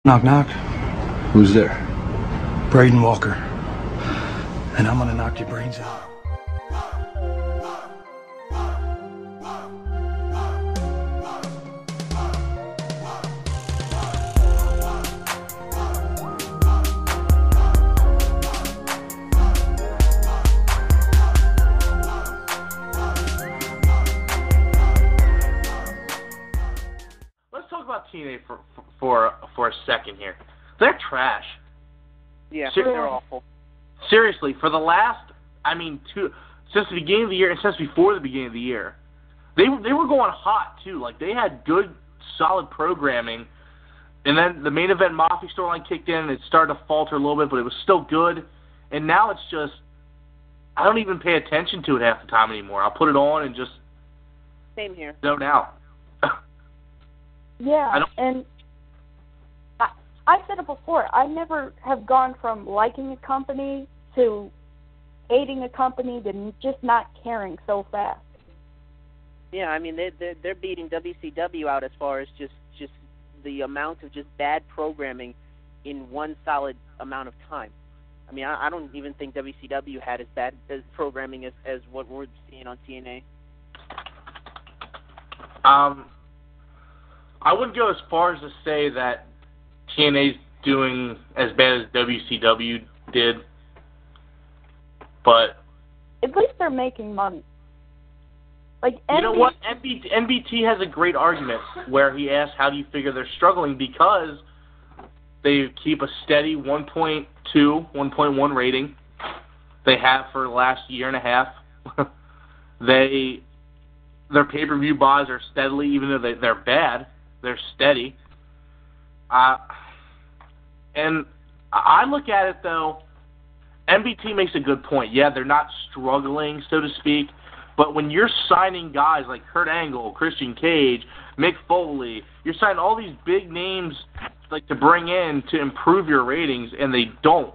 Knock, knock. Who's there? Braden Walker. And I'm gonna knock your brains out. Let's talk about TNA for a second here. They're trash. Yeah, they're awful. Seriously, for the last, since the beginning of the year and since before the beginning of the year, they were going hot too. Like, they had good, solid programming, and then the main event Mafia storyline kicked in, and it started to falter a little bit, but it was still good. And now it's just, I don't even pay attention to it half the time anymore. I'll put it on and just Same here. zone out. Yeah, and I said it before, I never have gone from liking a company to hating a company to just not caring so fast. Yeah, I mean they're beating WCW out as far as just the amount of just bad programming in one solid amount of time. I mean, I don't even think WCW had as bad as programming as what we're seeing on TNA. I wouldn't go as far as to say that TNA's doing as bad as WCW did, but at least they're making money. Like, you know what? NBT has a great argument where he asks, how do you figure they're struggling? Because they keep a steady 1.2, 1.1 rating. They have for the last year and a half. Their pay-per-view buys are steadily, even though they're bad, they're steady. And I look at it, though, NBT makes a good point. Yeah, they're not struggling, so to speak, but when you're signing guys like Kurt Angle, Christian Cage, Mick Foley, you're signing all these big names like to bring in to improve your ratings, and they don't.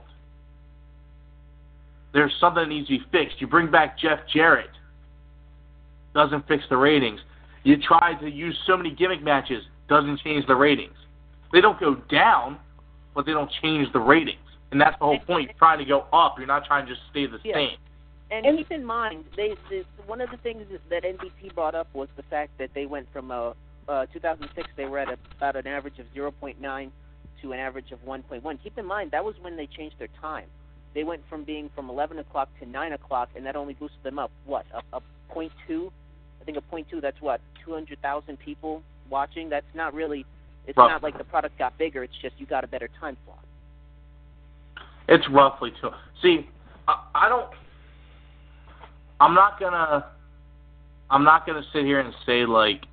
There's something that needs to be fixed. You bring back Jeff Jarrett, doesn't fix the ratings. You try to use so many gimmick matches, doesn't change the ratings. They don't go down, but they don't change the ratings. And that's the whole point. You're trying to go up. You're not trying to just stay the same. And keep in mind, one of the things that NBT brought up was the fact that they went from 2006, they were at about an average of 0.9 to an average of 1.1. Keep in mind, that was when they changed their time. They went from being from 11 o'clock to 9 o'clock, and that only boosted them up, what, a 0.2? I think a 0.2, that's what, 200,000 people watching? That's not really, it's not like the product got bigger, it's just you got a better time slot. It's roughly two. See, I'm not gonna sit here and say like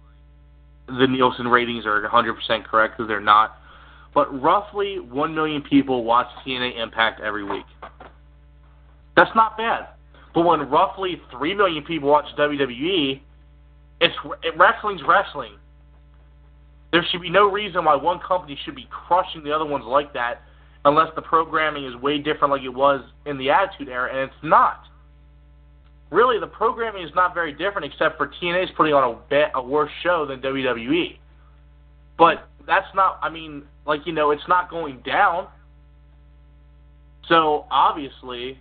the Nielsen ratings are 100% correct, because they're not. But roughly 1 million people watch TNA Impact every week. That's not bad. But when roughly 3 million people watch WWE, wrestling's wrestling. There should be no reason why one company should be crushing the other ones like that, unless the programming is way different like it was in the Attitude Era, and it's not. Really, the programming is not very different, except for TNA's putting on a worse show than WWE. But that's not, it's not going down. So, obviously,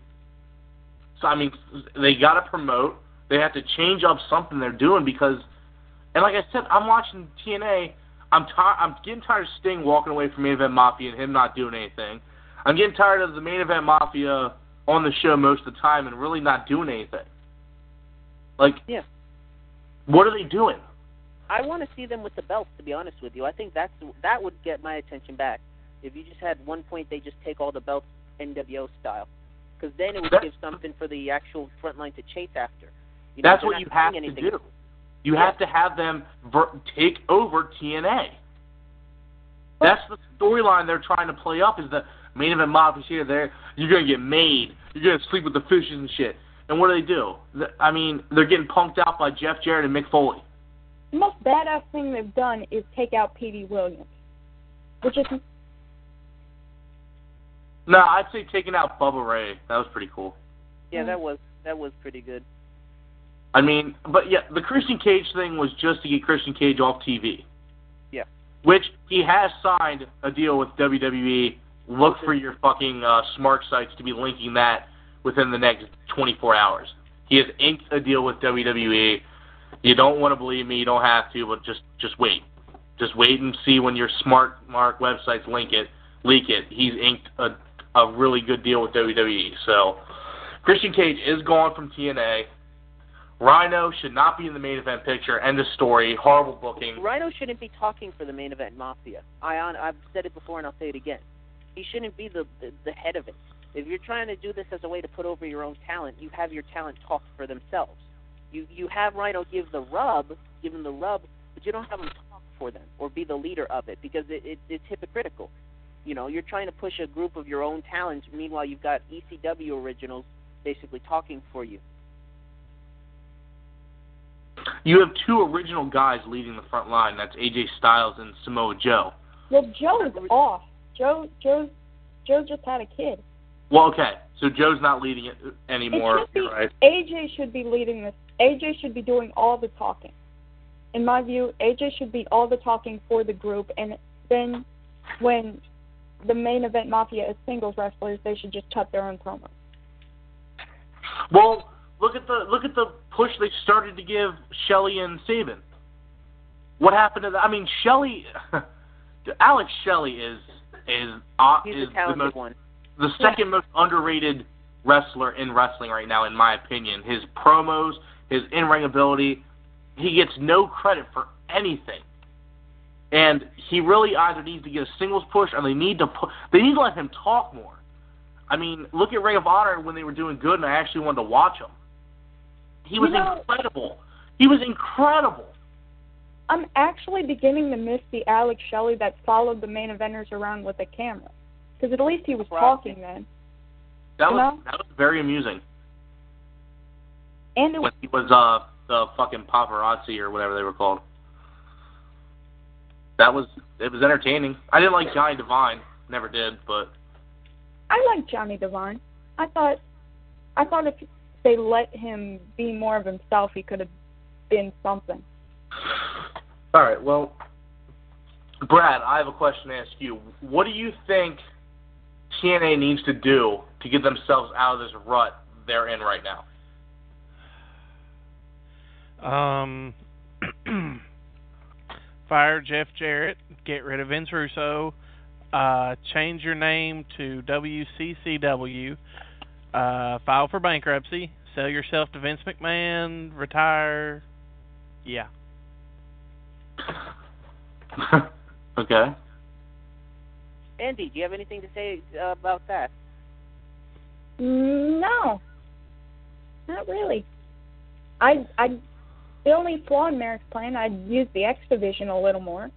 they got to promote. They have to change up something they're doing because, and like I said, I'm watching TNA. I'm getting tired of Sting walking away from Main Event Mafia and him not doing anything. I'm getting tired of the Main Event Mafia on the show most of the time and really not doing anything. What are they doing? I want to see them with the belts, to be honest with you. I think that would get my attention back. If you just had one point, they just take all the belts NWO style. Because then it would give something for the actual front line to chase after. That's what you have to do. You have to have them take over TNA. That's the storyline they're trying to play up, is the Main Event Mob is here. You're going to get made. You're going to sleep with the fishes and shit. And what do? They're getting punked out by Jeff Jarrett and Mick Foley. The most badass thing they've done is take out P.D. Williams. Which is... No, I'd say taking out Bubba Ray. That was pretty cool. Yeah, that was pretty good. But yeah, the Christian Cage thing was just to get Christian Cage off TV. Yeah. which he has signed a deal with WWE. Look for your fucking smart sites to be linking that within the next 24 hours. He has inked a deal with WWE. You don't want to believe me, you don't have to, but just wait. Just wait and see when your smart mark websites leak it. He's inked a really good deal with WWE. So Christian Cage is gone from TNA. Rhino should not be in the main event picture. End of story. Horrible booking. Rhino shouldn't be talking for the main event Mafia. I've said it before and I'll say it again. He shouldn't be the head of it. If you're trying to do this as a way to put over your own talent, you have your talent talk for themselves. You have Rhino give him the rub, but you don't have him talk for them or be the leader of it because it's hypocritical. You know, you're trying to push a group of your own talents. Meanwhile, you've got ECW originals basically talking for you. You have two original guys leading the front line. That's AJ Styles and Samoa Joe. Well, Joe's off. Joe just had a kid. Well, okay. So Joe's not leading it anymore. Right? AJ should be leading this. AJ should be doing all the talking. In my view, AJ should be all the talking for the group, and then when the main event Mafia is singles wrestlers, they should just cut their own promos. Well, look at the push they started to give Shelley and Sabin. What happened to that? I mean, Alex Shelley is He's a talented one. The second most underrated wrestler in wrestling right now, in my opinion. His promos, his in-ring ability, he gets no credit for anything. And he really either needs to get a singles push or they need to let him talk more. I mean, look at Ring of Honor when they were doing good and I actually wanted to watch him. He was incredible. He was incredible. I'm actually beginning to miss the Alex Shelley that followed the main eventers around with a camera. Because at least he was talking then. That was very amusing. And when he was the fucking paparazzi or whatever they were called. It was entertaining. I didn't like Johnny Devine. Never did, but I like Johnny Devine. I thought if they let him be more of himself, he could have been something. All right, well, Brad, I have a question to ask you. What do you think TNA needs to do to get themselves out of this rut they're in right now? Fire Jeff Jarrett, get rid of Vince Russo, change your name to WCCW, file for bankruptcy, sell yourself to Vince McMahon, retire. Yeah. Okay. Andy, do you have anything to say about that? No. Not really. The only flaw in Merrick's plan, I'd use the X Division a little more.